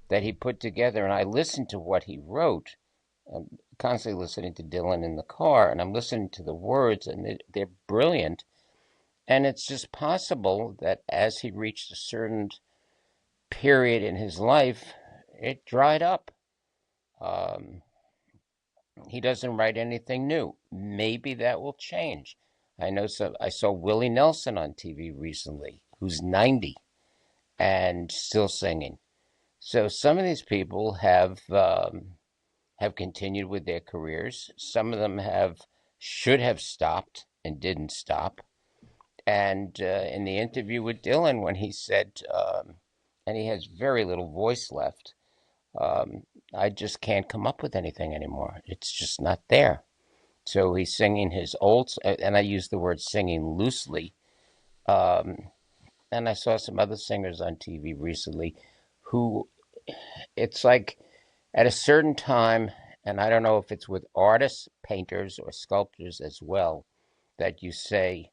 that he put together. And I listened to what he wrote. I'm constantly listening to Dylan in the car, and I'm listening to the words, and they're brilliant. And it's just possible that as he reached a certain period in his life, it dried up. Um, he doesn't write anything new. Maybe that will change. I saw Willie Nelson on TV recently, who's 90 and still singing. So some of these people have continued with their careers. Some of them should have stopped and didn't stop. And in the interview with Dylan, when he said, and he has very little voice left, um, I just can't come up with anything anymore. It's just not there. So he's singing his old, and I use the word singing loosely. Um, and I saw some other singers on TV recently who, it's like at a certain time, and I don't know if it's with artists, painters, or sculptors as well, that you say,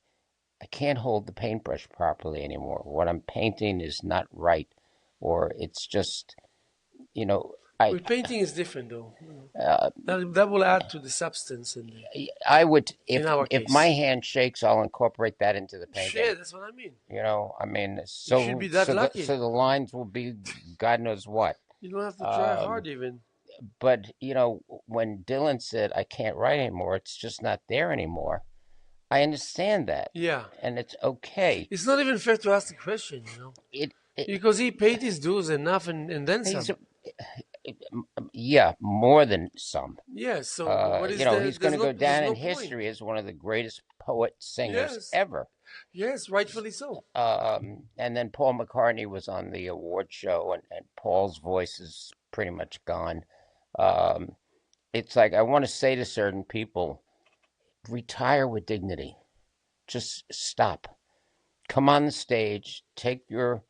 I can't hold the paintbrush properly anymore. What I'm painting is not right, or it's just, you know, I, With painting is different, though. uh, That will add to the substance I would, in if our if my case. hand shakes, I'll incorporate that into the painting. Shit, that's what I mean. I mean, You should so be that so the lucky. so the lines will be God knows what. You don't have to try Um, hard, even. but when Dylan said I can't write anymore, it's just not there anymore. I understand that, Yeah. and it's okay. It's not even fair to ask the question, It because he paid his dues enough and then he's some. yeah, more than some. Yes, so what is the? He's going to go There's down in no point. history as one of the greatest poet singers Yes, ever. yes, rightfully so. And then Paul McCartney was on the award show, and Paul's voice is pretty much gone. Um, it's like I want to say to certain people, retire with dignity. Just stop. Come on the stage, take your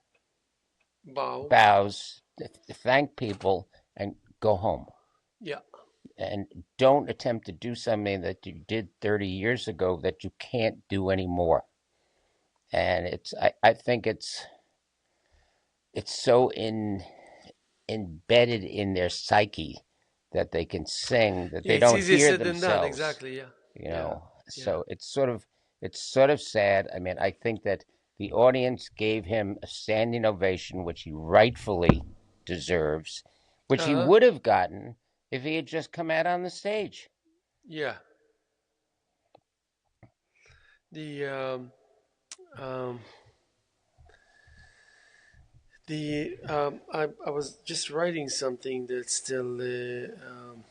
Bow. bows, thank people, and go home. Yeah. And don't attempt to do something that you did 30 years ago that you can't do anymore. And I think it's so embedded in their psyche that they can sing that Yeah, they it's don't easier hear said than done. themselves, Exactly. Yeah. you Yeah. know. Yeah. So it's sort of sad. I mean, I think that the audience gave him a standing ovation, which he rightfully deserves, which he Uh huh. would have gotten if he had just come out on the stage. Yeah. The um, I was just writing something that's still um,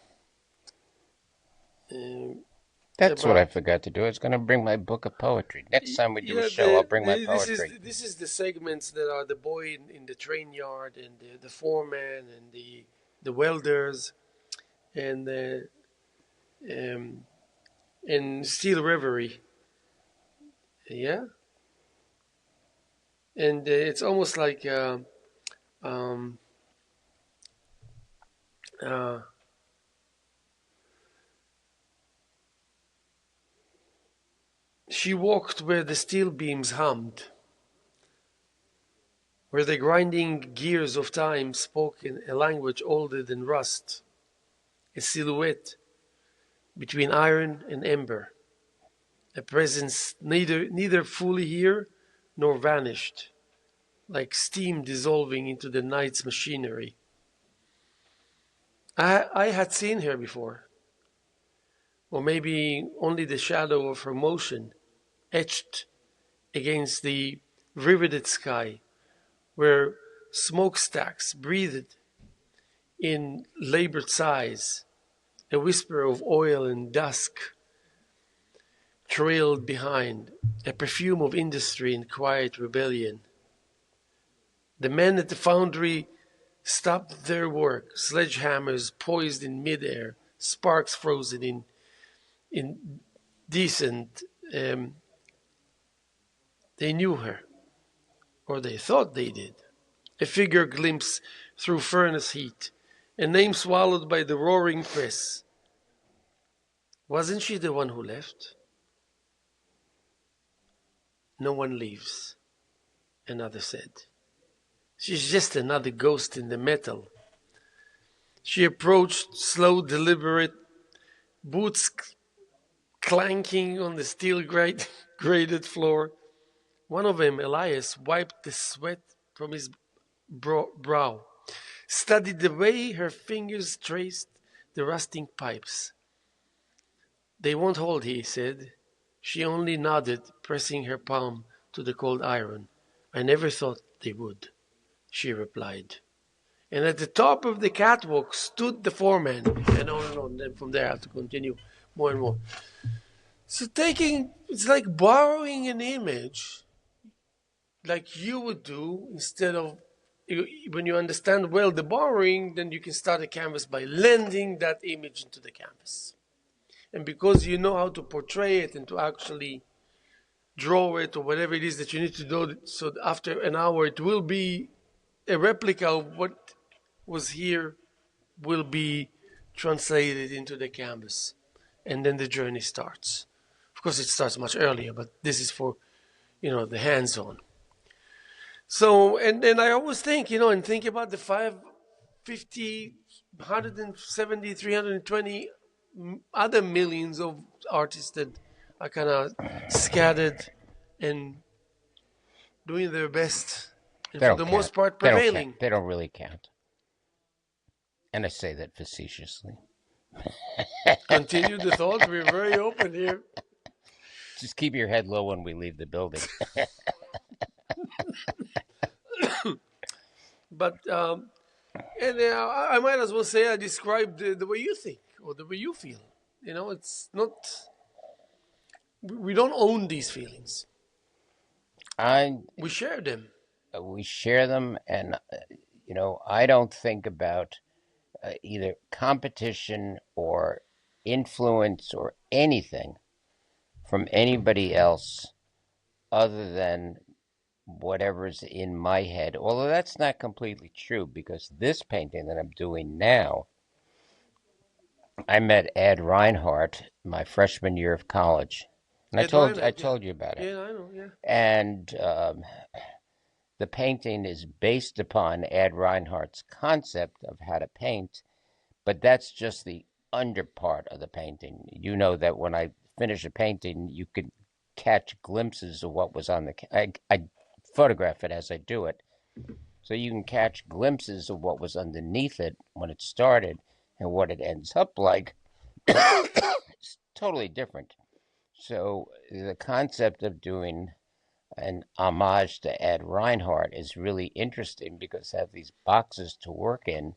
That's what I about. forgot to do. I was going to bring my book of poetry. Next time we do a Yeah, show, I'll bring my this is poetry. this is the segments that are the boy in the train yard and the foreman and the welders and the um, and steel reverie. Yeah, and it's almost like um, uh, she walked where the steel beams hummed, where the grinding gears of time spoke in a language older than rust, a silhouette between iron and ember, a presence neither fully here nor vanished, like steam dissolving into the night's machinery. I had seen her before, or maybe only the shadow of her motion etched against the riveted sky, where smokestacks breathed in labored sighs, a whisper of oil and dusk trailed behind, a perfume of industry and quiet rebellion. The men at the foundry stopped their work, sledgehammers poised in midair, sparks frozen in decent. Um, they knew her, or they thought they did. A figure glimpsed through furnace heat, a name swallowed by the roaring press. Wasn't she the one who left? No one leaves, another said. She's just another ghost in the metal. She approached, slow, deliberate, boots clanking on the steel grated floor. One of them, Elias, wiped the sweat from his brow, studied the way her fingers traced the rusting pipes. They won't hold, he said. She only nodded, pressing her palm to the cold iron. I never thought they would, she replied. And at the top of the catwalk stood the foreman, and on and on. Then from there I have to continue more and more. So it's like borrowing an image, like you would do, instead of, when you understand well the borrowing, then you can start a canvas by lending that image into the canvas. And because you know how to portray it and to actually draw it or whatever it is that you need to do, so after an hour it will be a replica of what was here, will be translated into the canvas. And then the journey starts. Of course, it starts much earlier, but this is for, the hands-on. So, and then I always think, and think about the 550, 170, 320 other millions of artists that are kind of scattered and doing their best, and They for don't the count. most part They don't count. prevailing. They don't really count. And I say that facetiously. Continue the thought. We're very open here. Just keep your head low when we leave the building. But and I might as well say I described the way you think or the way you feel. It's not. We don't own these feelings. I We share them. We share them, and I don't think about either competition or influence or anything from anybody else other than whatever's in my head. Although that's not completely true because this painting that I'm doing now, I met Ed Reinhardt my freshman year of college, and Ed I Reinhardt, yeah. told you about it. Yeah, I know, yeah. And the painting is based upon Ed Reinhardt's concept of how to paint, but that's just the under part of the painting. You know that when I finish a painting, you can catch glimpses of what was on the. I photograph it as I do it, so you can catch glimpses of what was underneath it when it started and what it ends up like. It's totally different. So the concept of doing an homage to Ed Reinhardt is really interesting because I have these boxes to work in,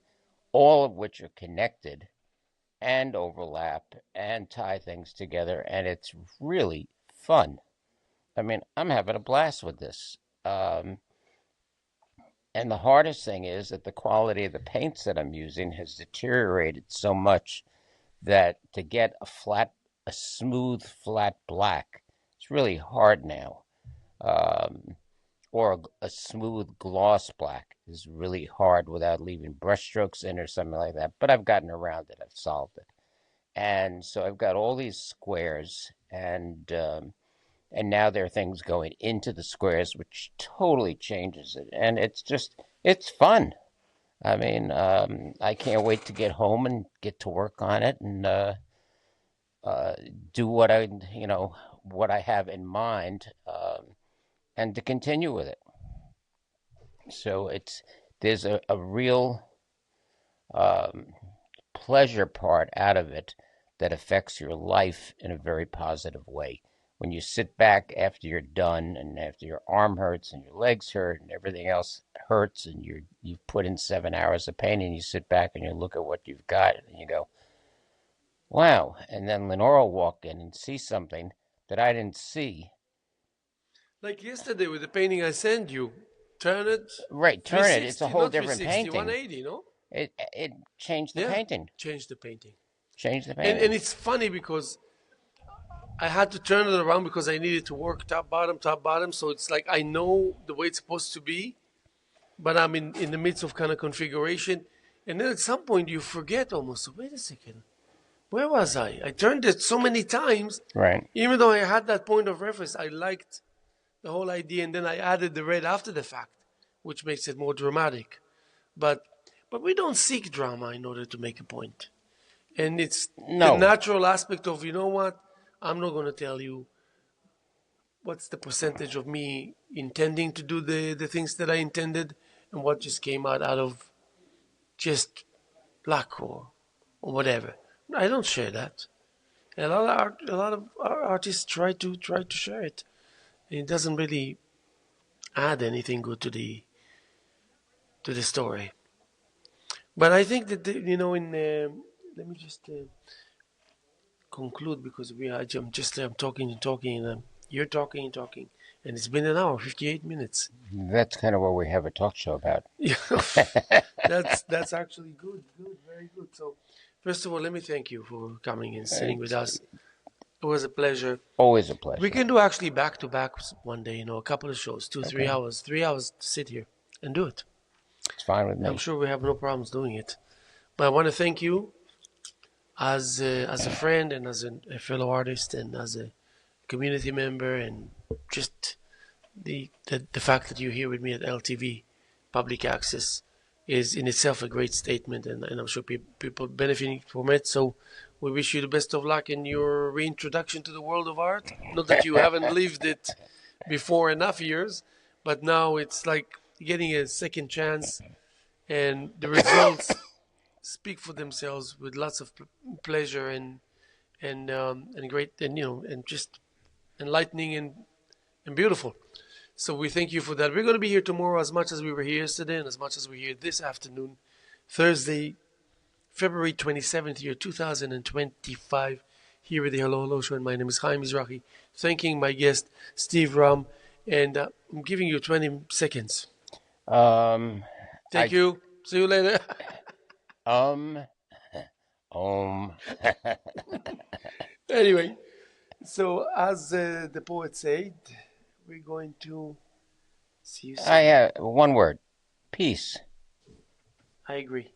all of which are connected and overlap and tie things together, and it's really fun. I mean, I'm having a blast with this. And the hardest thing is that the quality of the paints that I'm using has deteriorated so much that to get a smooth, flat black, it's really hard now. Um, or a smooth gloss black is really hard without leaving brushstrokes in or something like that. But I've gotten around it. I've solved it. And so I've got all these squares, and now there are things going into the squares, which totally changes it. And it's fun. I mean, I can't wait to get home and get to work on it and uh, do what I have in mind, and to continue with it. So there's a real um, pleasure part out of it that affects your life in a very positive way. When you sit back after you're done and after your arm hurts and your legs hurt and everything else hurts and you've put in 7 hours of painting, you sit back and you look at what you've got and you go, wow. And then Lenora will walk in and see something that I didn't see. Like yesterday with the painting I sent you, turn it Right, turn it. It's a 360, whole not different 360, painting. 180, no? It changed the Yeah, painting. change the painting. Changed the And painting. it's funny because I had to turn it around because I needed to work top, bottom. So it's like I know the way it's supposed to be, but I'm in the midst of kind of configuration. And then at some point you forget almost, so wait a second, where was I? I turned it so many times, Right. even though I had that point of reference, I liked the whole idea, and then I added the red after the fact, which makes it more dramatic. But but we don't seek drama in order to make a point. And it's the No. natural aspect of, you know what, I'm not going to tell you what's the percentage of me intending to do the things that I intended and what just came out of just luck or whatever. I don't share that. A lot of artists try to share it. And it doesn't really add anything good to the story. But I think that in let me just conclude because I'm talking and talking and you're talking and talking, and it's been an hour, 58 minutes. That's kind of what we have a talk show about. Yeah, that's actually good, very good. So, first of all, let me thank you for coming and sitting with It's us. It was a pleasure. always a We pleasure. can do actually back to back one day. A couple of shows, two, three Okay. hours, 3 hours to sit here and do it. It's fine with I'm me. sure we have no problems doing it. But I want to thank you as a friend and as a fellow artist and as a community member and just the fact that you're here with me at LTV public access is in itself a great statement, and I'm sure people benefiting from it. So we wish you the best of luck in your reintroduction to the world of art. Not that you haven't lived it before enough years, but now it's like getting a second chance, and the results speak for themselves with lots of pleasure and great and just enlightening and beautiful. So we thank you for that. We're going to be here tomorrow as much as we were here yesterday and as much as we're here this afternoon, Thursday, February 27th, year 2025, here with the Hello Hello Show. And my name is Haim Mizrahi, thanking my guest, Steve Romm. And I'm giving you 20 seconds. Um, Thank I you. See you later. Um, um. Anyway, so as the poet said, we're going to see you I soon. one word. Peace. I agree.